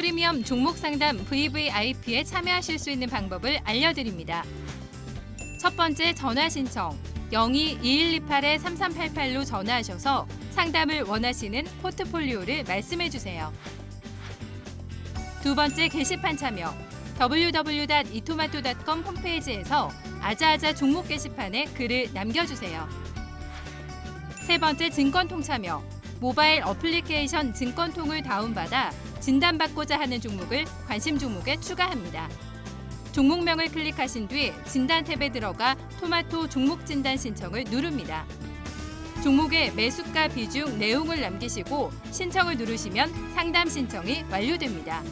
프리미엄 종목 상담 VVIP에 참여하실 수 있는 방법을 알려드립니다. 첫 번째 전화 신청 02-2128-3388로 전화하셔서 상담을 원하시는 포트폴리오를 말씀해 주세요. 두 번째 게시판 참여 www.itomato.com 홈페이지에서 아자아자 종목 게시판에 글을 남겨주세요. 세 번째 증권통 참여 모바일 어플리케이션 증권통을 다운받아 진단받고자 하는 종목을 관심 종목에 추가합니다. 종목명을 클릭하신 뒤 진단 탭에 들어가 토마토 종목 진단 신청을 누릅니다. 종목의 매수가 비중 내용을 남기시고 신청을 누르시면 상담 신청이 완료됩니다.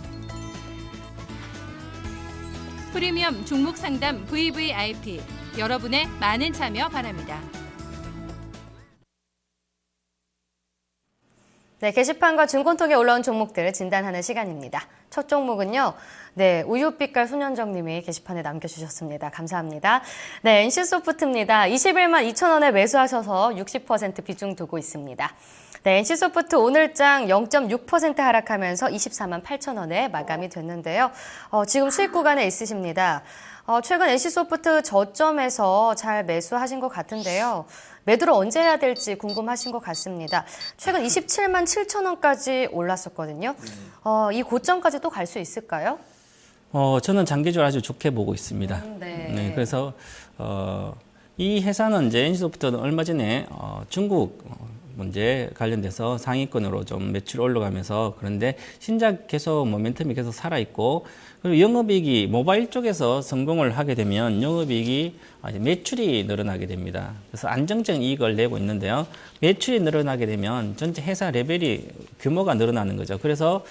프리미엄 종목 상담 VVIP 여러분의 많은 참여 바랍니다. 네, 게시판과 증권통에 올라온 종목들을 진단하는 시간입니다. 첫 종목은요. 네, 우유빛깔 소년정님이 게시판에 남겨주셨습니다. 감사합니다. 네, NC소프트입니다. 21만 2천 원에 매수하셔서 60% 비중 두고 있습니다. 네, NC소프트 오늘장 0.6% 하락하면서 24만 8천 원에 마감이 됐는데요. 지금 수익 구간에 있으십니다. 최근 NC소프트 저점에서 잘 매수하신 것 같은데요. 매도를 언제 해야 될지 궁금하신 것 같습니다. 최근 27만 7천 원까지 올랐었거든요. 이 고점까지 또 갈 수 있을까요? 저는 장기적으로 아주 좋게 보고 있습니다. 네. 네, 그래서 이 회사는 이제 NC소프트는 얼마 전에 중국 문제 관련돼서 상위권으로 좀 매출 올라가면서 그런데 신작 계속 모멘텀이 계속 살아있고 그리고 영업이익이 모바일 쪽에서 성공을 하게 되면 영업이익이 매출이 늘어나게 됩니다. 그래서 안정적인 이익을 내고 있는데요. 매출이 늘어나게 되면 전체 회사 레벨이 규모가 늘어나는 거죠. 그래서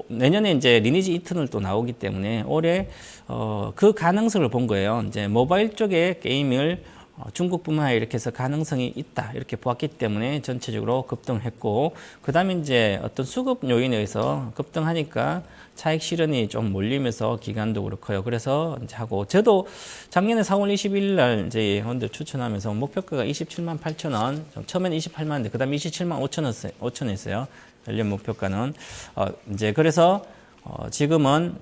내년에 이제 리니지 이터널 또 나오기 때문에 올해 그 가능성을 본 거예요. 이제 모바일 쪽에 게임을 중국뿐만 아니라 이렇게 해서 가능성이 있다 이렇게 보았기 때문에 전체적으로 급등했고 그 다음에 이제 어떤 수급 요인에 의해서 급등하니까 차익 실현이 좀 몰리면서 기간도 그렇고요. 그래서 이제 하고 저도 작년에 4월 21일 날 이제 여러분들 추천하면서 목표가가 27만 8천 원, 처음에는 28만 원인데 그다음에 27만 5천 원이었어요. 연령 목표가는 이제 그래서 지금은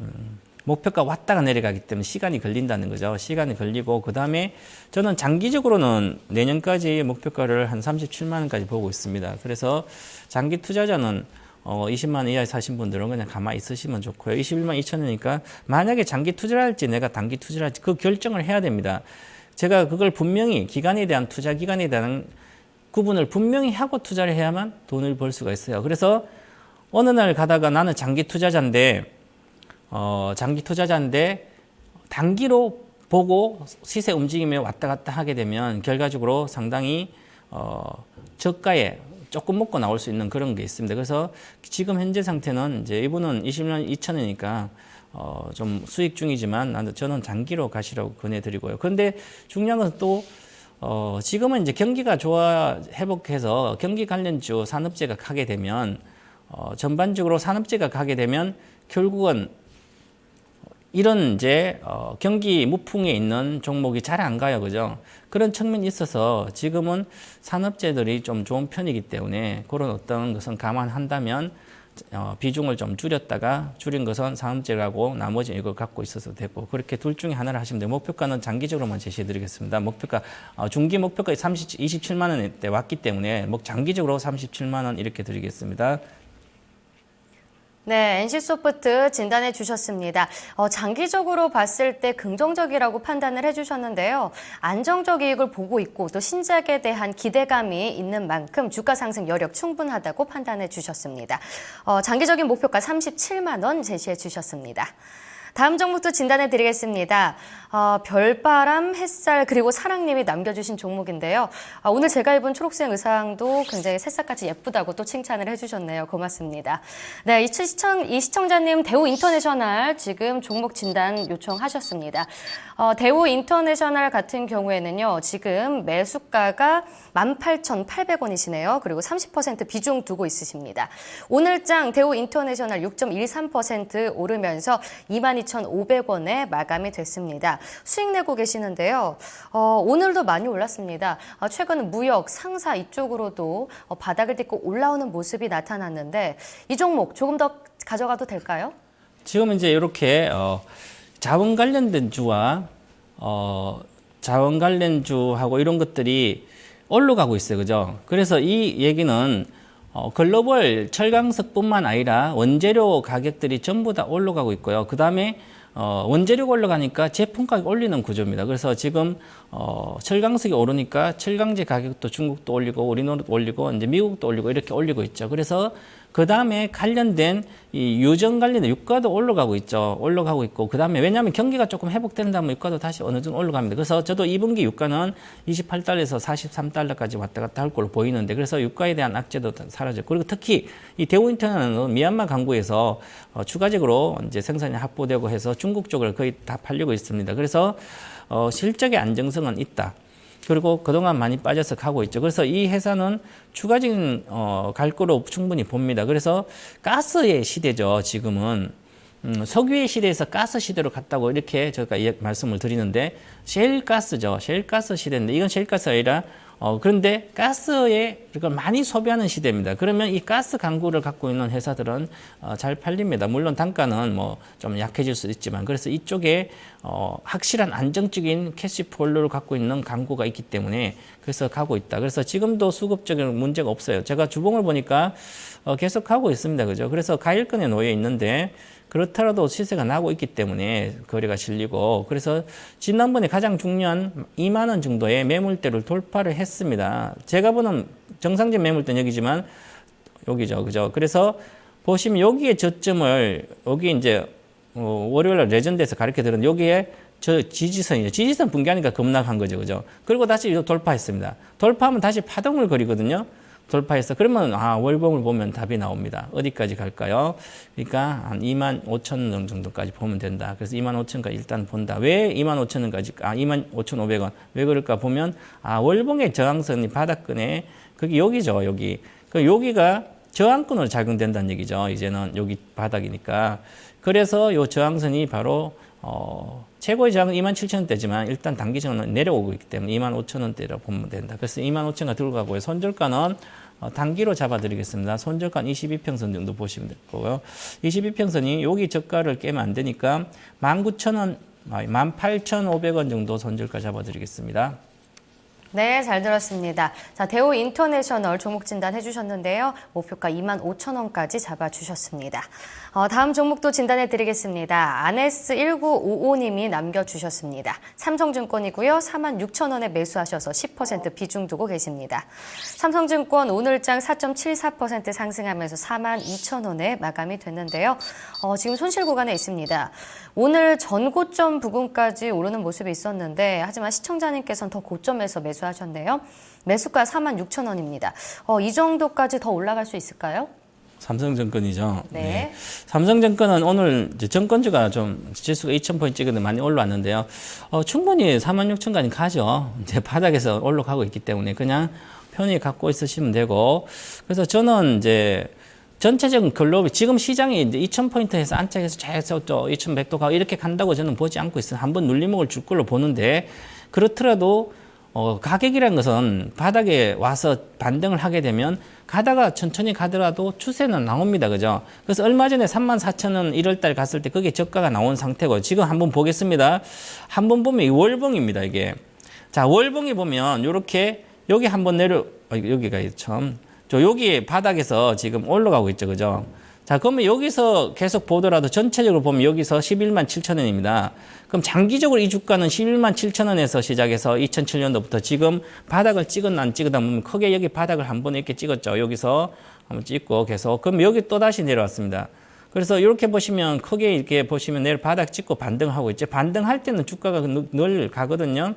목표가 왔다가 내려가기 때문에 시간이 걸린다는 거죠. 시간이 걸리고 그다음에 저는 장기적으로는 내년까지 목표가를 한 37만 원까지 보고 있습니다. 그래서 장기 투자자는 20만 원 이하에 사신 분들은 그냥 가만히 있으시면 좋고요. 21만 2천 원이니까 만약에 장기 투자를 할지 내가 단기 투자를 할지 그 결정을 해야 됩니다. 제가 그걸 분명히 기간에 대한 투자 기간에 대한 구분을 분명히 하고 투자를 해야만 돈을 벌 수가 있어요. 그래서 어느 날 가다가 나는 장기 투자자인데 단기로 보고 시세 움직임에 왔다 갔다 하게 되면 결과적으로 상당히 저가에 조금 먹고 나올 수 있는 그런 게 있습니다. 그래서 지금 현재 상태는 이제 이분은 20만 2천 원이니까 좀 수익 중이지만 저는 장기로 가시라고 권해드리고요. 그런데 중요한 것은 또 지금은 이제 경기가 회복해서 경기 관련주 산업재가 가게 되면 전반적으로 산업재가 가게 되면 결국은 이런 이제 경기 무풍에 있는 종목이 잘 안 가요, 그죠? 그런 측면이 있어서 지금은 산업재들이 좀 좋은 편이기 때문에 그런 어떤 것은 감안한다면 비중을 좀 줄인 것은 산업재라고 나머지 이걸 갖고 있어도 되고 그렇게 둘 중에 하나를 하시면 돼요. 목표가는 장기적으로만 제시해드리겠습니다. 목표가 중기 목표가 27만 원대 왔기 때문에 장기적으로 37만 원 이렇게 드리겠습니다. 네, NC소프트 진단해 주셨습니다. 장기적으로 봤을 때 긍정적이라고 판단을 해주셨는데요. 안정적 이익을 보고 있고 또 신작에 대한 기대감이 있는 만큼 주가 상승 여력 충분하다고 판단해 주셨습니다. 장기적인 목표가 37만 원 제시해 주셨습니다. 다음 종목도 진단해 드리겠습니다. 별바람, 햇살, 그리고 사랑님이 남겨주신 종목인데요. 오늘 제가 입은 초록색 의상도 굉장히 새싹같이 예쁘다고 또 칭찬을 해주셨네요. 고맙습니다. 네, 이 시청자님 대우 인터내셔널 지금 종목 진단 요청하셨습니다. 대우 인터내셔널 같은 경우에는요. 지금 매수가가 18,800원이시네요. 그리고 30% 비중 두고 있으십니다. 오늘장 대우 인터내셔널 6.13% 오르면서 22,500원에 마감이 됐습니다. 수익 내고 계시는데요. 오늘도 많이 올랐습니다. 최근 무역, 상사 이쪽으로도 바닥을 딛고 올라오는 모습이 나타났는데 이 종목 조금 더 가져가도 될까요? 지금 이제 이렇게 자원 관련된 주와 자원 관련주하고 이런 것들이 올라가고 있어요. 그죠? 그래서 이 얘기는 글로벌 철강석뿐만 아니라 원재료 가격들이 전부 다 올라가고 있고요. 그 다음에 원재료가 올라가니까 제품 가격 올리는 구조입니다. 그래서 지금 철강석이 오르니까 철강제 가격도 중국도 올리고 우리나라도 올리고 이제 미국도 올리고 이렇게 올리고 있죠. 그래서 그 다음에 관련된 이 유전 관련된 유가도 올라가고 있죠. 올라가고 있고 그 다음에 왜냐하면 경기가 조금 회복된다면 유가도 다시 어느 정도 올라갑니다. 그래서 저도 2분기 유가는 28달러에서 43달러까지 왔다 갔다 할 걸로 보이는데 그래서 유가에 대한 악재도 사라졌고 그리고 특히 이 대우인터넷은 미얀마 강구에서 추가적으로 이제 생산이 확보되고 해서 중국 쪽을 거의 다 팔리고 있습니다. 그래서 실적의 안정성은 있다. 그리고 그동안 많이 빠져서 가고 있죠. 그래서 이 회사는 추가적인 갈 거로 충분히 봅니다. 그래서 가스의 시대죠. 지금은 석유의 시대에서 가스 시대로 갔다고 이렇게 제가 말씀을 드리는데 셰일가스죠. 셰일가스 시대인데 이건 셰일가스가 아니라 그런데 가스에 그걸 많이 소비하는 시대입니다. 그러면 이 가스 강구를 갖고 있는 회사들은 잘 팔립니다. 물론 단가는 뭐 좀 약해질 수 있지만 그래서 이쪽에 확실한 안정적인 캐시플로우를 갖고 있는 강구가 있기 때문에 그래서 가고 있다. 그래서 지금도 수급적인 문제가 없어요. 제가 주봉을 보니까 계속 가고 있습니다. 그죠? 그래서 가일권에 놓여 있는데 그렇더라도 시세가 나고 있기 때문에 거래가 실리고 그래서 지난번에 가장 중요한 2만 원 정도의 매물대를 돌파를 했습니다. 제가 보는 정상적 매물대는 여기지만 여기죠. 그죠? 그래서 보시면 여기에 저점을 여기 이제 월요일 레전드에서 가르쳐 드렸는데 여기에 저 지지선이죠. 지지선 붕괴하니까 급락한 거죠. 그죠? 그리고 다시 돌파했습니다. 돌파하면 다시 파동을 그리거든요. 돌파해서 그러면 월봉을 보면 답이 나옵니다. 어디까지 갈까요? 그러니까 한 25,000원 정도까지 보면 된다. 그래서 25,000원까지 일단 본다. 왜 25,000원까지 25,500원 왜 그럴까 보면 월봉의 저항선이 바닥권에 그게 여기죠. 여기. 그 여기가 저항권으로 작용된다는 얘기죠. 이제는 여기 바닥이니까. 그래서 요 저항선이 바로 최고의 저항은 27,000원대지만 일단 단기적으로는 내려오고 있기 때문에 25,000원대라고 보면 된다. 그래서 25,000원가 들고 가고요. 손절가는 단기로 잡아드리겠습니다. 손절가는 22평선 정도 보시면 될 거고요. 22평선이 여기 저가를 깨면 안 되니까 19,000원, 18,500원 정도 손절가 잡아드리겠습니다. 네, 잘 들었습니다. 자, 대우 인터내셔널 종목 진단 해주셨는데요. 목표가 25,000원까지 잡아주셨습니다. 다음 종목도 진단해 드리겠습니다. 아네스1955님이 남겨주셨습니다. 삼성증권이고요. 46,000원에 매수하셔서 10% 비중 두고 계십니다. 삼성증권 오늘장 4.74% 상승하면서 42,000원에 마감이 됐는데요. 지금 손실 구간에 있습니다. 오늘 전고점 부근까지 오르는 모습이 있었는데 하지만 시청자님께서는 더 고점에서 매수하셨네요. 매수가 46,000원입니다. 이 정도까지 더 올라갈 수 있을까요? 삼성증권이죠. 네. 삼성증권은 오늘 이제 정권주가 좀 지수가 2,000포인트 찍었는데 많이 올라왔는데요. 충분히 46,000까지 가죠. 이제 바닥에서 올라가고 있기 때문에 그냥 편히 갖고 있으시면 되고. 그래서 저는 이제 전체적인 글로벌 지금 시장이 이제 2,000포인트에서 안착해서 계속 또 2,100도 가고 이렇게 간다고 저는 보지 않고 있어요. 한번 눌림목을 줄 걸로 보는데 그렇더라도 가격이라는 것은 바닥에 와서 반등을 하게 되면 가다가 천천히 가더라도 추세는 나옵니다. 그죠? 그래서 얼마 전에 34,000원 1월달 갔을 때 그게 저가가 나온 상태고 지금 한번 보겠습니다. 한번 보면 이 월봉입니다. 이게. 자, 월봉이 보면 이렇게 여기 한번 여기가 참. 여기 바닥에서 지금 올라가고 있죠. 그죠? 자, 그러면 여기서 계속 보더라도 전체적으로 보면 여기서 11만 7천 원입니다. 그럼 장기적으로 이 주가는 11만 7천 원에서 시작해서 2007년도부터 지금 바닥을 찍었나 안 찍었나 보면 크게 여기 바닥을 한번 이렇게 찍었죠. 여기서 한번 찍고 계속. 그럼 여기 또 다시 내려왔습니다. 그래서 이렇게 보시면 크게 이렇게 보시면 내일 바닥 찍고 반등하고 있죠. 반등할 때는 주가가 늘 가거든요.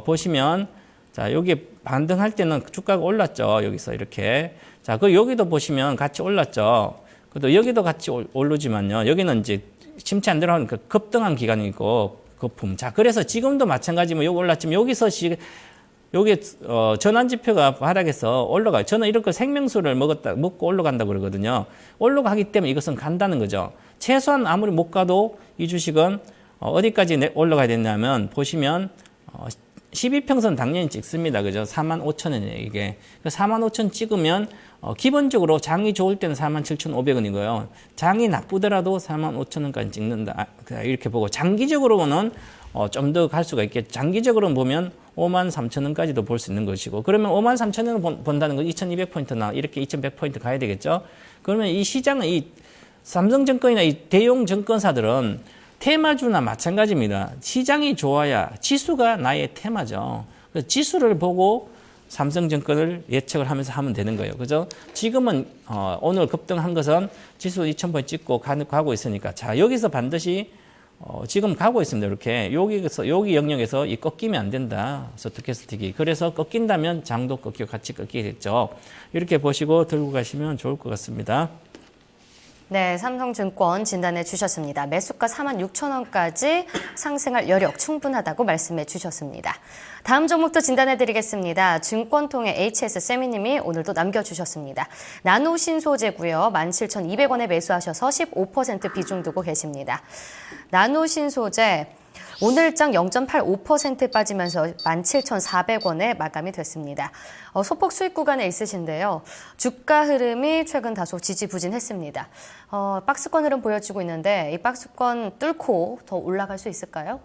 보시면 자, 여기 반등할 때는 주가가 올랐죠. 여기서 이렇게. 자, 그 여기도 보시면 같이 올랐죠. 그래도 여기도 같이 오르지만요. 여기는 이제 침체 안 들어가는 그 급등한 기간이고 거품. 자, 그래서 지금도 마찬가지면 여기 올랐지만 여기서 여기 전환 지표가 바닥에서 올라가요. 저는 이렇게 생명수를 먹고 올라간다고 그러거든요. 올라가기 때문에 이것은 간다는 거죠. 최소한 아무리 못 가도 이 주식은 어디까지 올라가야 되냐면 보시면 12평선 당연히 찍습니다. 그죠? 45,000원이에요, 이게. 45,000원 찍으면, 기본적으로 장이 좋을 때는 47,500원이고요. 장이 나쁘더라도 45,000원까지 찍는다. 이렇게 보고, 장기적으로는 좀 더 갈 수가 있겠죠. 장기적으로는 보면 53,000원까지도 볼 수 있는 것이고, 그러면 53,000원을 본다는 건 2,200포인트나 이렇게 2,100포인트 가야 되겠죠? 그러면 이 시장은 이 삼성증권이나 이 대형 증권사들은 테마주나 마찬가지입니다. 시장이 좋아야 지수가 나의 테마죠. 그래서 지수를 보고 삼성증권을 예측을 하면서 하면 되는 거예요. 그죠? 지금은 오늘 급등한 것은 지수 2,000포인트 찍고 가고 있으니까 자 여기서 반드시 지금 가고 있습니다. 이렇게 여기 영역에서 이 꺾이면 안 된다. 스토캐스틱이. 그래서 꺾인다면 장도 꺾이고 같이 꺾이겠죠. 이렇게 보시고 들고 가시면 좋을 것 같습니다. 네, 삼성증권 진단해 주셨습니다. 매수가 46,000원까지 상승할 여력 충분하다고 말씀해 주셨습니다. 다음 종목도 진단해 드리겠습니다. 증권통의 HS세미님이 오늘도 남겨주셨습니다. 나노신소재고요. 17,200원에 매수하셔서 15% 비중 두고 계십니다. 나노신소재 오늘장 0.85% 빠지면서 17,400원에 마감이 됐습니다. 소폭 수익 구간에 있으신데요. 주가 흐름이 최근 다소 지지부진했습니다. 박스권 흐름 보여주고 있는데 이 박스권 뚫고 더 올라갈 수 있을까요?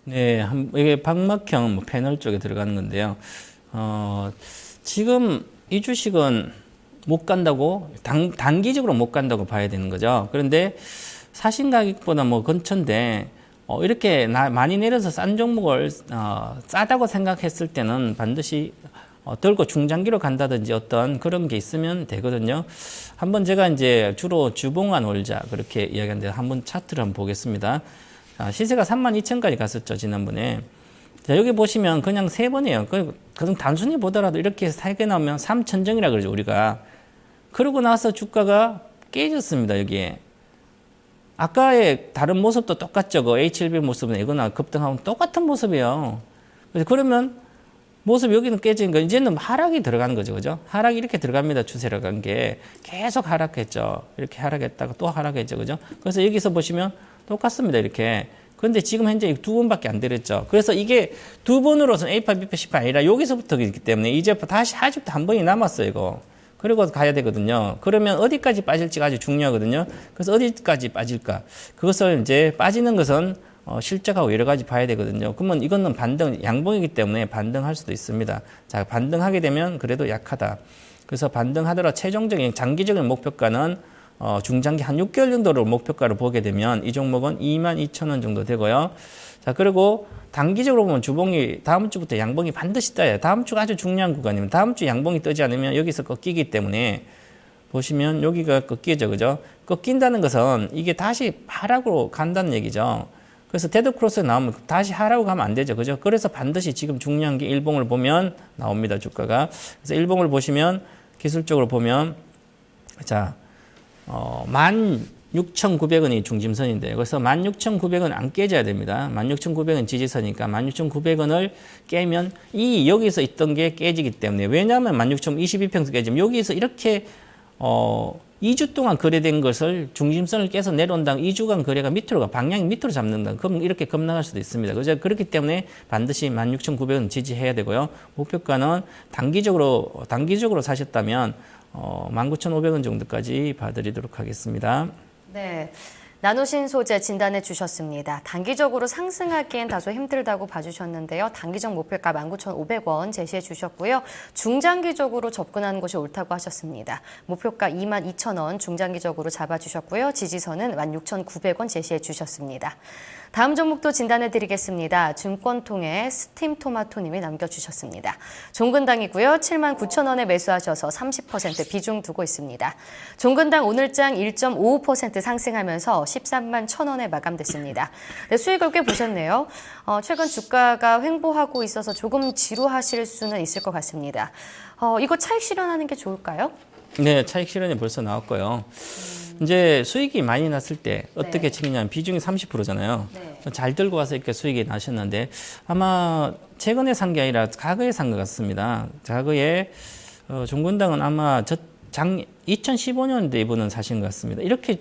네, 이게 방막형 패널 쪽에 들어가는 건데요. 지금 이 주식은 못 간다고 단기적으로 못 간다고 봐야 되는 거죠. 그런데 사신 가격보다 근처인데 이렇게 많이 내려서 싼 종목을 싸다고 생각했을 때는 반드시 들고 중장기로 간다든지 어떤 그런 게 있으면 되거든요. 한번 제가 이제 주로 주봉안 올자 그렇게 이야기하는데 한번 차트를 한번 보겠습니다. 시세가 32,000까지 갔었죠, 지난번에. 자, 여기 보시면 그냥 세 번이에요. 그냥 단순히 보더라도 이렇게 세게 나오면 3천정이라 그러죠, 우리가. 그러고 나서 주가가 깨졌습니다, 여기에. 아까의 다른 모습도 똑같죠. 그 H1B 모습은 이거나 급등하면 똑같은 모습이에요. 그래서 그러면 모습 여기는 깨지니까 이제는 하락이 들어가는 거죠. 그죠? 하락이 이렇게 들어갑니다. 추세로 간 게. 계속 하락했죠. 이렇게 하락했다가 또 하락했죠. 그죠? 그래서 여기서 보시면 똑같습니다. 이렇게. 그런데 지금 현재 두 번밖에 안 내렸죠. 그래서 이게 두 번으로서는 A8, B8, C8 아니라 여기서부터이기 때문에 이제 다시 아직도 한 번이 남았어요. 이거. 그리고 가야 되거든요. 그러면 어디까지 빠질지가 아주 중요하거든요. 그래서 어디까지 빠질까? 그것을 이제 빠지는 것은 실적하고 여러 가지 봐야 되거든요. 그러면 이거는 양봉이기 때문에 반등할 수도 있습니다. 자, 반등하게 되면 그래도 약하다. 그래서 반등하더라도 최종적인 장기적인 목표가는 중장기 한 6개월 정도를 목표가를 보게 되면 이 종목은 22,000원 정도 되고요. 자, 그리고 단기적으로 보면 주봉이 다음 주부터 양봉이 반드시 떠요. 다음 주가 아주 중요한 구간입니다. 다음 주 양봉이 뜨지 않으면 여기서 꺾이기 때문에 보시면 여기가 꺾이죠. 그죠? 꺾인다는 것은 이게 다시 하락으로 간다는 얘기죠. 그래서 데드 크로스 나오면 다시 하락으로 가면 안 되죠. 그죠? 그래서 반드시 지금 중요한 게 일봉을 보면 나옵니다. 주가가. 그래서 일봉을 보시면 기술적으로 보면 자, 16,900원이 중심선인데 그래서 16,900원 안 깨져야 됩니다. 16,900원 지지선이니까 16,900원을 깨면 여기서 있던 게 깨지기 때문에 왜냐하면 16,022평선 깨지면 여기서 이렇게 2주 동안 거래된 것을 중심선을 깨서 내려온다. 2주간 거래가 밑으로 방향이 밑으로 잡는다. 그럼 이렇게 급락할 수도 있습니다. 그죠? 그렇기 때문에 반드시 16,900원 지지해야 되고요. 목표가는 단기적으로 사셨다면 19,500원 정도까지 봐드리도록 하겠습니다. 네. 나노신소재 진단해 주셨습니다. 단기적으로 상승하기엔 다소 힘들다고 봐주셨는데요. 단기적 목표가 19,500원 제시해 주셨고요. 중장기적으로 접근하는 것이 옳다고 하셨습니다. 목표가 22,000원 중장기적으로 잡아주셨고요. 지지선은 16,900원 제시해 주셨습니다. 다음 종목도 진단해 드리겠습니다. 증권통의 스팀토마토님이 남겨주셨습니다. 종근당이고요. 79,000원에 매수하셔서 30% 비중 두고 있습니다. 종근당 오늘장 1.55% 상승하면서 13만 1,000원에 마감됐습니다. 네, 수익을 꽤 보셨네요. 최근 주가가 횡보하고 있어서 조금 지루하실 수는 있을 것 같습니다. 이거 차익 실현하는 게 좋을까요? 네, 차익 실현이 벌써 나왔고요. 이제 수익이 많이 났을 때 어떻게 챙기냐면 비중이 30%잖아요. 네. 잘 들고 와서 이렇게 수익이 나셨는데 아마 최근에 산 게 아니라 과거에 산 것 같습니다. 과거에 종근당은 아마 2015년도에 이분은 사신 것 같습니다. 이렇게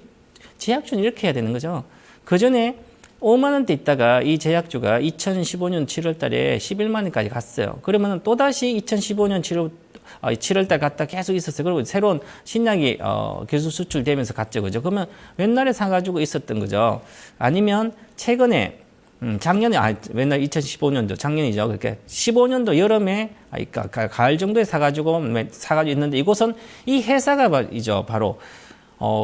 제약주는 이렇게 해야 되는 거죠. 그 전에 5만 원대 있다가 이 제약주가 2015년 7월 달에 11만 원까지 갔어요. 그러면 또다시 2015년 7월 달 갔다 계속 있었어요. 그리고 새로운 신약이 기술 수출되면서 갔죠. 그죠? 그러면 옛날에 사가지고 있었던 거죠. 아니면 최근에 작년에 맨날 2015년도 작년이죠. 그렇게 15년도 여름에 가을 정도에 사가지고 있는데 이곳은 이 회사가 이죠. 바로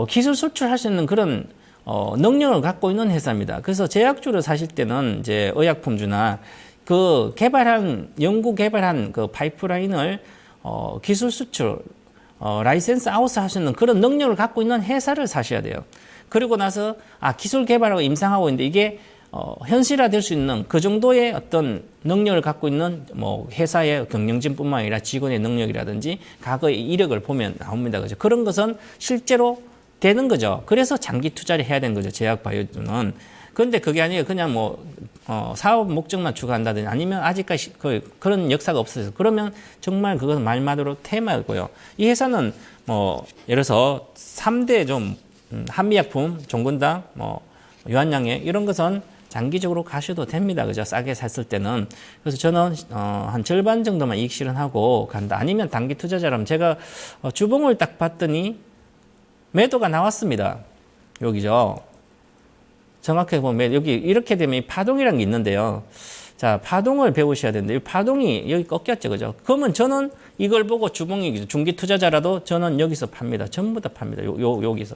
기술 수출할 수 있는 그런 능력을 갖고 있는 회사입니다. 그래서 제약주를 사실 때는 이제 의약품주나 그 연구 개발한 그 파이프라인을 기술 수출, 라이센스 아웃을 할 수 있는 그런 능력을 갖고 있는 회사를 사셔야 돼요. 그리고 나서 기술 개발하고 임상하고 있는데 이게 현실화될 수 있는 그 정도의 어떤 능력을 갖고 있는 뭐 회사의 경영진뿐만 아니라 직원의 능력이라든지 과거의 이력을 보면 나옵니다. 그죠? 그런 것은 실제로 되는 거죠. 그래서 장기 투자를 해야 되는 거죠. 제약 바이오주는. 그런데 그게 아니에요. 그냥 사업 목적만 추구한다든지 아니면 아직까지 그런 역사가 없어서 그러면 정말 그것은 말마디로 테마고요. 이 회사는 예를 들어서 3대 한미약품, 종근당, 유한양액 이런 것은 장기적으로 가셔도 됩니다. 그죠? 싸게 샀을 때는. 그래서 저는, 한 절반 정도만 이익 실현하고 간다. 아니면 단기 투자자라면 제가 주봉을 딱 봤더니 매도가 나왔습니다. 여기죠. 정확하게 보면 여기 이렇게 되면 이 파동이라는 게 있는데요. 자, 파동을 배우셔야 되는데 이 파동이 여기 꺾였죠. 그죠? 그러면 저는 이걸 보고 주봉이 중기 투자자라도 저는 여기서 팝니다. 전부 다 팝니다. 여기서.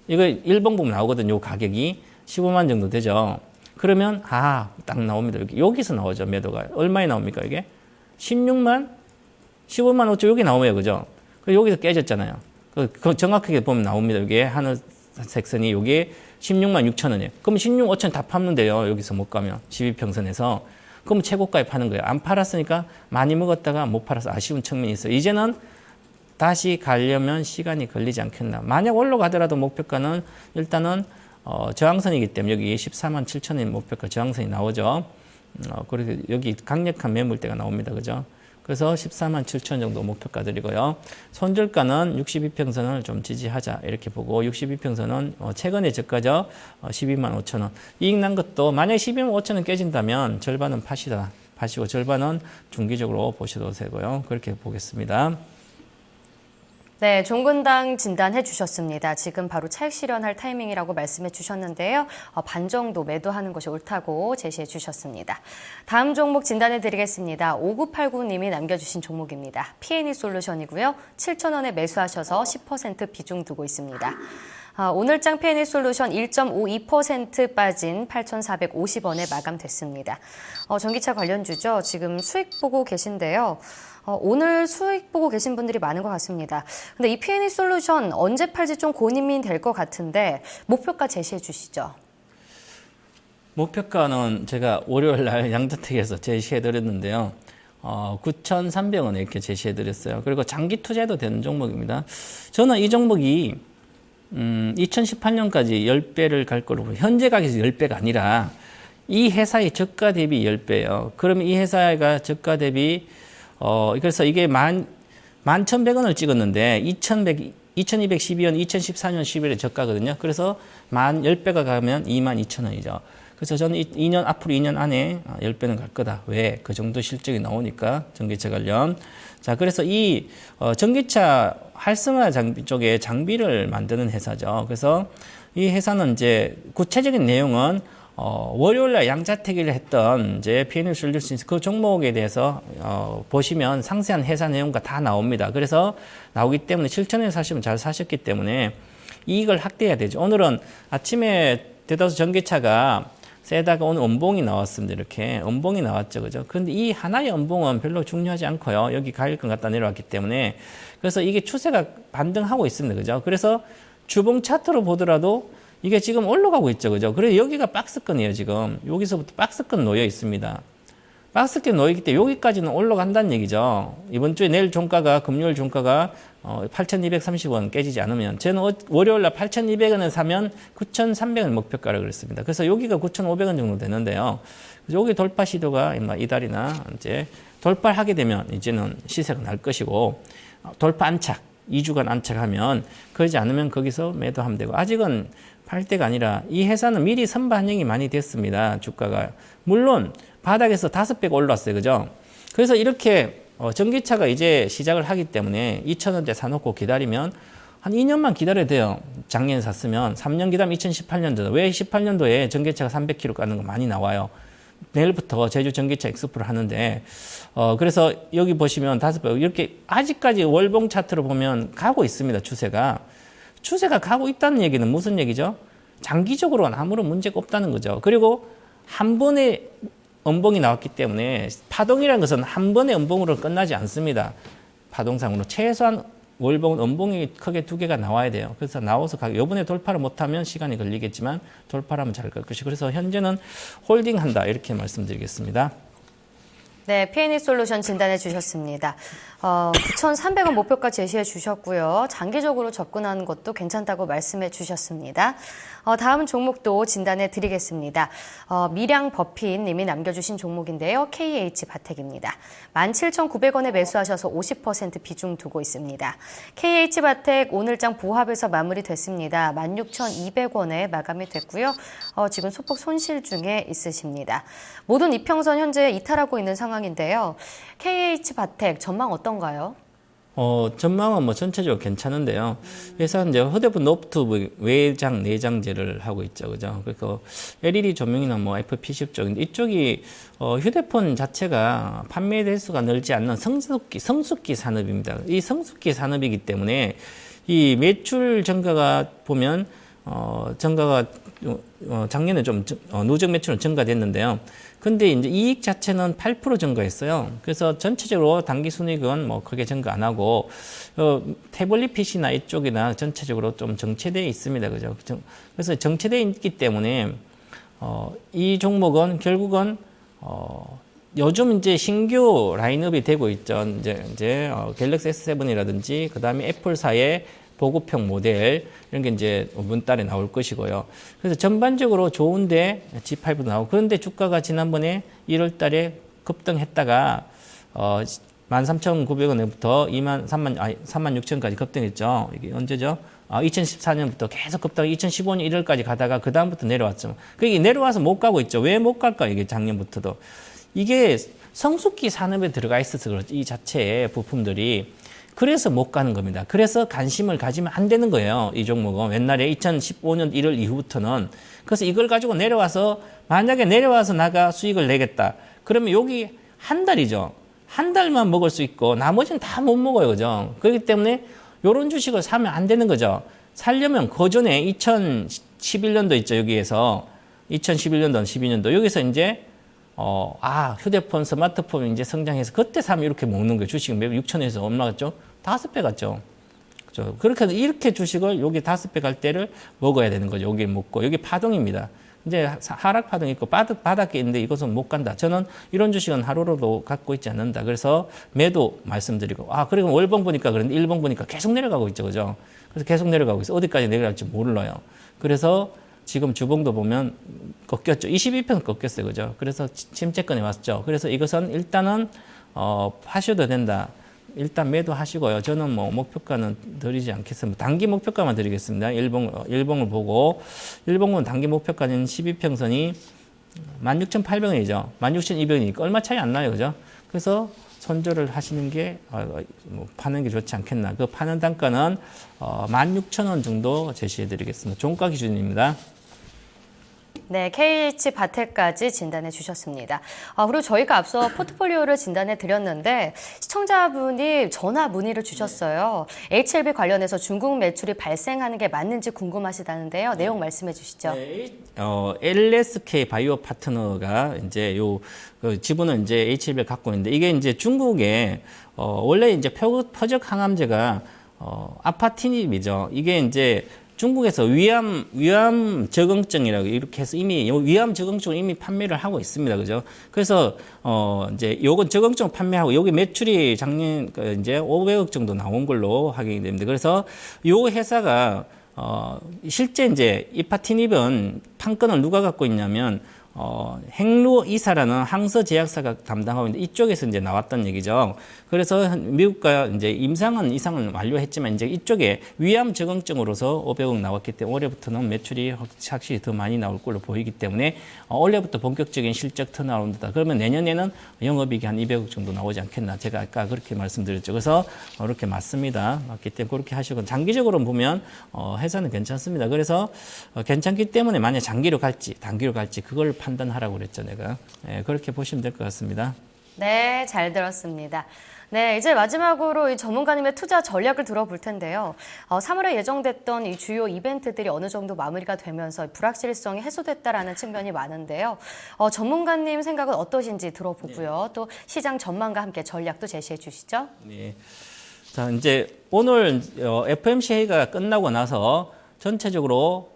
이거 일봉 보면 나오거든요. 요 가격이 15만 정도 되죠. 그러면 딱 나옵니다. 여기서 나오죠. 매도가. 얼마에 나옵니까, 이게? 16만 15만 5천 여기 나오면 그죠? 여기서 깨졌잖아요. 그 정확하게 보면 나옵니다. 이게 하늘색 선이 여기에 16만 6천 원이에요. 그럼 16, 5천 다 팝는데요. 여기서 못 가면 12평선에서. 그럼 최고가에 파는 거예요. 안 팔았으니까 많이 먹었다가 못 팔아서 아쉬운 측면이 있어요. 이제는 다시 가려면 시간이 걸리지 않겠나. 만약 올라가더라도 목표가는 일단은 저항선이기 때문에 여기 14만 7천 원 목표가 저항선이 나오죠. 그리고 여기 강력한 매물대가 나옵니다. 그죠? 그래서 14만 7천 정도 목표가 드리고요. 손절가는 62평선을 좀 지지하자 이렇게 보고 62평선은 최근의 저가죠. 12만 5천 원. 이익 난 것도 만약에 12만 5천 원 깨진다면 절반은 파시고 절반은 중기적으로 보셔도 되고요. 그렇게 보겠습니다. 네, 종근당 진단해 주셨습니다. 지금 바로 차익 실현할 타이밍이라고 말씀해 주셨는데요. 반 정도 매도하는 것이 옳다고 제시해 주셨습니다. 다음 종목 진단해 드리겠습니다. 5989님이 남겨주신 종목입니다. P&E 솔루션이고요. 7,000원에 매수하셔서 10% 비중 두고 있습니다. 오늘장 P&E 솔루션 1.52% 빠진 8,450원에 마감됐습니다. 전기차 관련주죠. 지금 수익 보고 계신데요. 오늘 수익 보고 계신 분들이 많은 것 같습니다. 근데 이 P&E 솔루션 언제 팔지 좀 고민이 될 것 같은데 목표가 제시해 주시죠. 목표가는 제가 월요일 날 양저택에서 제시해 드렸는데요. 9,300원에 이렇게 제시해 드렸어요. 그리고 장기 투자해도 되는 종목입니다. 저는 이 종목이 2018년까지 10배를 갈 거로 보여요. 현재 가격에서 10배가 아니라 이 회사의 저가 대비 10배예요. 그러면 이 회사가 저가 대비 그래서 이게 11,100원을 찍었는데 2212원 2014년 11월에 저가거든요. 그래서 10배가 가면 22,000원이죠. 그래서 저는 앞으로 2년 안에 10배는 갈 거다. 왜? 그 정도 실적이 나오니까 전기차 관련. 자, 그래서 이 전기차 활성화 장비 쪽에 장비를 만드는 회사죠. 그래서 이 회사는 이제 구체적인 내용은 월요일날 양자택일을 했던 이제 P&E 솔루션 그 종목에 대해서 보시면 상세한 회사 내용과 다 나옵니다. 그래서 나오기 때문에 7,000원에 사시면 잘 사셨기 때문에 이익을 확대해야 되죠. 오늘은 아침에 대다수 전기차가 세다가 오늘 음봉이 나왔습니다. 이렇게 음봉이 나왔죠, 그죠? 그런데 이 하나의 음봉은 별로 중요하지 않고요. 여기 가격권 갖다 내려왔기 때문에 그래서 이게 추세가 반등하고 있습니다, 그죠? 그래서 주봉 차트로 보더라도 이게 지금 올라가고 있죠. 그죠? 그래서 여기가 박스권이에요, 지금. 여기서부터 박스권 놓여 있습니다. 박스권 놓여 있기 때문에 여기까지는 올라간다는 얘기죠. 이번 주에 내일 종가가, 금요일 종가가 8,230원 깨지지 않으면, 저는 월요일 날 8,200원에 사면 9,300원 목표가를 그랬습니다. 그래서 여기가 9,500원 정도 되는데요. 여기 돌파 시도가 이달이나 이제 돌파를 하게 되면 이제는 시세가 날 것이고, 돌파 안착, 2주간 안착하면 그러지 않으면 거기서 매도하면 되고 아직은 팔 때가 아니라 이 회사는 미리 선반영이 많이 됐습니다. 주가가. 물론 바닥에서 5배가 올랐어요. 그죠? 그래서 이렇게 전기차가 이제 시작을 하기 때문에 2,000원대 사놓고 기다리면 한 2년만 기다려야 돼요. 작년에 샀으면 3년 기다리면 2018년도. 왜 18년도에 전기차가 300km 가는 거 많이 나와요. 내일부터 제주 전기차 엑스포를 하는데 그래서 여기 보시면 5배 이렇게 아직까지 월봉 차트로 보면 가고 있습니다. 추세가 가고 있다는 얘기는 무슨 얘기죠? 장기적으로는 아무런 문제가 없다는 거죠. 그리고 한 번에 음봉이 나왔기 때문에 파동이라는 것은 한 번의 음봉으로 끝나지 않습니다. 파동상으로 최소한 월봉, 음봉이 크게 2개가 나와야 돼요. 그래서 나와서 이번에 돌파를 못하면 시간이 걸리겠지만 돌파를 하면 잘 갈 것이고 그래서 현재는 홀딩한다 이렇게 말씀드리겠습니다. 네, P&E 솔루션 진단해 주셨습니다. 9,300원 목표가 제시해 주셨고요. 장기적으로 접근하는 것도 괜찮다고 말씀해 주셨습니다. 다음 종목도 진단해 드리겠습니다. 미량 버핏님이 남겨주신 종목인데요. KH바텍입니다. 17,900원에 매수하셔서 50% 비중 두고 있습니다. KH바텍 오늘장 보합에서 마무리됐습니다. 16,200원에 마감이 됐고요. 지금 소폭 손실 중에 있으십니다. 모든 이평선 현재 이탈하고 있는 상황인데요. KH바텍 전망 어떤가요? 전망은 뭐 전체적으로 괜찮은데요. 회사는 이제 휴대폰 노트북 외장, 내장재를 하고 있죠. 그죠? 그래서 LED 조명이나 뭐 FP10 쪽인데 이쪽이 휴대폰 자체가 판매 대수가 늘지 않는 성숙기 산업입니다. 이 성숙기 산업이기 때문에 이 매출 증가가 보면 증가가 작년에 좀 누적 매출은 증가됐는데요. 근데 이제 이익 자체는 8% 증가했어요. 그래서 전체적으로 당기 순이익은 뭐 크게 증가 안 하고 태블릿 PC나 이쪽이나 전체적으로 좀 정체되어 있습니다. 그죠? 그래서 정체되어 있기 때문에 이 종목은 결국은 요즘 이제 신규 라인업이 되고 있죠. 이제 갤럭시 S7이라든지 그다음에 애플사의 보급형 모델 이런 게 이제 문달에 나올 것이고요. 그래서 전반적으로 좋은데 G5도 나오고 그런데 주가가 지난번에 1월 달에 급등했다가 13,900원부터 36,000원까지 급등했죠. 이게 언제죠? 2014년부터 계속 급등하고 2015년 1월까지 가다가 그 다음부터 내려왔죠. 그게 내려와서 못 가고 있죠. 왜 못 갈까? 이게 작년부터도. 이게 성숙기 산업에 들어가 있어서 그렇지. 이 자체의 부품들이. 그래서 못 가는 겁니다. 그래서 관심을 가지면 안 되는 거예요. 이 종목은. 옛날에 2015년 1월 이후부터는. 그래서 이걸 가지고 내려와서 만약에 내려와서 나가 수익을 내겠다. 그러면 여기 한 달이죠. 한 달만 먹을 수 있고 나머지는 다 못 먹어요. 그죠? 그렇기 때문에 이런 주식을 사면 안 되는 거죠. 살려면 그전에 2011년도 있죠. 여기에서 2011년도, 12년도 여기서 이제 휴대폰, 스마트폰 이제 성장해서 그때 사면 이렇게 먹는 거예요. 주식은 매번 6천에서 얼마 갔죠? 5배 갔죠. 그죠? 이렇게 주식을 여기 5배 갈 때를 먹어야 되는 거죠. 여기 먹고. 여기 파동입니다. 이제 하락 파동이 있고 바닥에 있는데 이것은 못 간다. 저는 이런 주식은 하루로도 갖고 있지 않는다. 그래서 매도 말씀드리고. 그리고 월봉 보니까 그런데 일봉 보니까 계속 내려가고 있죠. 그죠? 그래서 계속 내려가고 있어. 어디까지 내려갈지 몰라요. 그래서 지금 주봉도 보면 꺾였죠. 22평 꺾였어요. 그죠? 그래서 침체권에 왔죠. 그래서 이것은 일단은, 하셔도 된다. 일단 매도하시고요. 저는 뭐 목표가는 드리지 않겠습니다. 단기 목표가만 드리겠습니다. 일봉을 보고, 일봉은 단기 목표가는 12평선이 16,800원이죠. 16,200원이니까 얼마 차이 안 나요. 그죠? 그래서 손절을 하시는 게, 파는 게 좋지 않겠나. 그 파는 단가는 16,000원 정도 제시해 드리겠습니다. 종가 기준입니다. 네, KH바텍까지 진단해 주셨습니다. 그리고 저희가 앞서 포트폴리오를 진단해 드렸는데 시청자분이 전화 문의를 주셨어요. HLB 관련해서 중국 매출이 발생하는 게 맞는지 궁금하시다는데요. 내용 말씀해 주시죠. 네, LSK 바이오 파트너가 이제 지분을 이제 HLB를 갖고 있는데 이게 이제 중국에 원래 이제 표적 항암제가 아파티닙이죠. 이게 이제 중국에서 위암 적응증이라고 이렇게 해서 이미 위암 적응증을 이미 판매를 하고 있습니다. 그죠? 그래서 이제 요건 적응증 판매하고 여기 매출이 작년 이제 500억 정도 나온 걸로 확인이 됩니다. 그래서 요 회사가 실제 이제 이파티닙은 판권을 누가 갖고 있냐면 행루 이사라는 항서 제약사가 담당하고 있는데 이쪽에서 이제 나왔던 얘기죠. 그래서 미국과 이제 임상은 이상은 완료했지만 이제 이쪽에 위암 적응증으로서 500억 나왔기 때문에 올해부터는 매출이 확실히 더 많이 나올 걸로 보이기 때문에 올해부터 본격적인 실적 턴어라운드다. 그러면 내년에는 영업이익이 한 200억 정도 나오지 않겠나. 제가 아까 그렇게 말씀드렸죠. 그래서 그렇게 맞습니다. 맞기 때문에 그렇게 하시고 장기적으로 보면 회사는 괜찮습니다. 그래서 괜찮기 때문에 만약 장기로 갈지 단기로 갈지 그걸 판단하라고 그랬죠, 내가. 네, 그렇게 보시면 될 것 같습니다. 네, 잘 들었습니다. 네, 이제 마지막으로 이 전문가님의 투자 전략을 들어볼 텐데요. 3월에 예정됐던 이 주요 이벤트들이 어느 정도 마무리가 되면서 불확실성이 해소됐다라는 측면이 많은데요. 전문가님 생각은 어떠신지 들어보고요. 또 시장 전망과 함께 전략도 제시해 주시죠. 네. 자, 이제 오늘 FOMC 회의가 끝나고 나서 전체적으로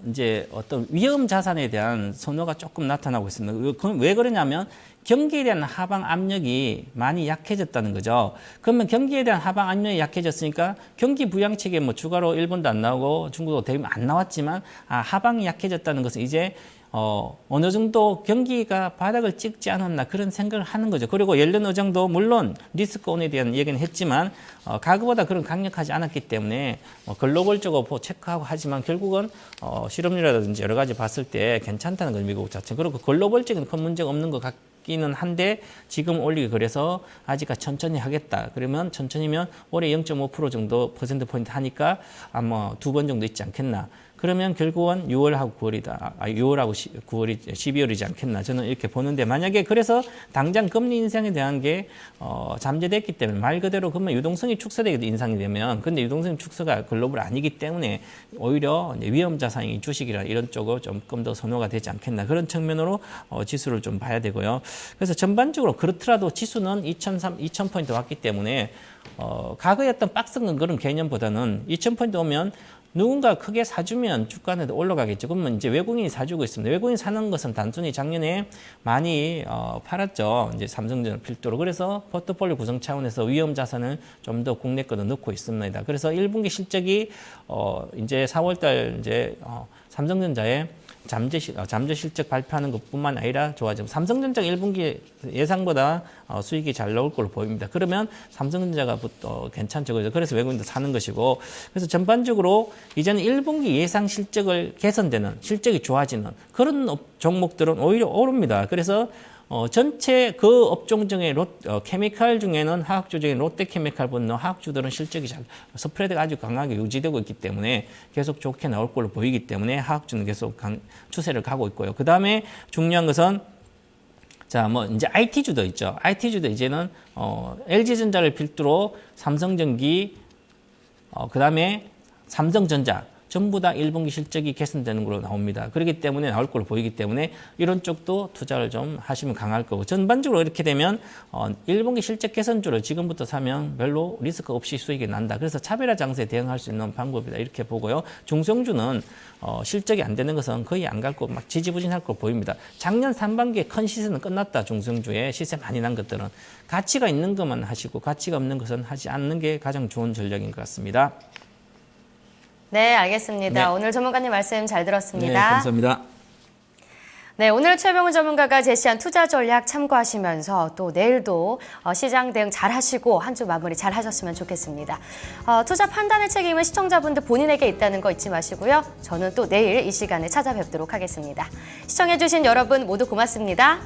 이제 어떤 위험 자산에 대한 선호가 조금 나타나고 있습니다. 왜 그러냐면 경기에 대한 하방 압력이 많이 약해졌다는 거죠. 그러면 경기에 대한 하방 압력이 약해졌으니까 경기 부양책에 뭐 추가로 일본도 안 나오고 중국도 대부분 안 나왔지만 하방이 약해졌다는 것은 이제 어느 정도 경기가 바닥을 찍지 않았나 그런 생각을 하는 거죠. 그리고 옐런 의장도 물론 리스크 온에 대한 얘기는 했지만 과거보다 그런 강력하지 않았기 때문에 글로벌적으로 체크하고 하지만 결국은 실업률이라든지 여러 가지 봤을 때 괜찮다는 거죠. 미국 자체. 그리고 글로벌적인 큰 문제가 없는 것 같기는 한데 지금 올리기 그래서 아직까지 천천히 하겠다. 그러면 천천히면 올해 0.5% 정도 퍼센트 포인트 하니까 아마 2번 정도 있지 않겠나. 그러면 결국은 6월하고 9월이다. 6월하고 9월이 12월이지 않겠나. 저는 이렇게 보는데 만약에 그래서 당장 금리 인상에 대한 게 잠재됐기 때문에 말 그대로 그러면 유동성이 축소되게 인상이 되면 근데 유동성 축소가 글로벌 아니기 때문에 오히려 이제 위험 자산이 주식이나 이런 쪽으로 조금 더 선호가 되지 않겠나. 그런 측면으로 지수를 좀 봐야 되고요. 그래서 전반적으로 그렇더라도 지수는 2000포인트 왔기 때문에 과거에 어떤 박스근 그런 개념보다는 2000포인트 오면 누군가 크게 사주면 주가는 올라가겠죠. 그러면 이제 외국인이 사주고 있습니다. 외국인이 사는 것은 단순히 작년에 많이 팔았죠. 이제 삼성전자 필두로. 그래서 포트폴리오 구성 차원에서 위험 자산을 좀 더 국내 거도 넣고 있습니다. 그래서 1분기 실적이 이제 4월달 이제 삼성전자의 잠재 실적 발표하는 것뿐만 아니라 좋아지고 삼성전자가 1분기 예상보다 수익이 잘 나올 걸로 보입니다. 그러면 삼성전자가 괜찮죠. 그래서 외국인도 사는 것이고 그래서 전반적으로 이제는 1분기 예상 실적을 개선되는 실적이 좋아지는 그런 종목들은 오히려 오릅니다. 그래서 전체 그 업종 중에 케미칼 중에는 화학주 중에 롯데케미칼 분노 화학주들은 실적이 스프레드가 아주 강하게 유지되고 있기 때문에 계속 좋게 나올 걸로 보이기 때문에 화학주는 계속 추세를 가고 있고요. 그 다음에 중요한 것은 자, 뭐 이제 IT주도 있죠. IT주도 이제는 LG전자를 필두로 삼성전기, 그 다음에 삼성전자. 전부 다 1분기 실적이 개선되는 걸로 나옵니다. 그렇기 때문에 나올 걸로 보이기 때문에 이런 쪽도 투자를 좀 하시면 강할 거고 전반적으로 이렇게 되면 1분기 실적 개선주를 지금부터 사면 별로 리스크 없이 수익이 난다. 그래서 차별화 장세에 대응할 수 있는 방법이다. 이렇게 보고요. 중성주는 실적이 안 되는 것은 거의 안 갈 거고 막 지지부진할 거 보입니다. 작년 3반기에 큰 시세는 끝났다. 중성주에 시세 많이 난 것들은 가치가 있는 것만 하시고 가치가 없는 것은 하지 않는 게 가장 좋은 전략인 것 같습니다. 네, 알겠습니다. 네. 오늘 전문가님 말씀 잘 들었습니다. 네, 감사합니다. 네, 오늘 최병훈 전문가가 제시한 투자 전략 참고하시면서 또 내일도 시장 대응 잘 하시고 한 주 마무리 잘 하셨으면 좋겠습니다. 투자 판단의 책임은 시청자분들 본인에게 있다는 거 잊지 마시고요. 저는 또 내일 이 시간에 찾아뵙도록 하겠습니다. 시청해주신 여러분 모두 고맙습니다.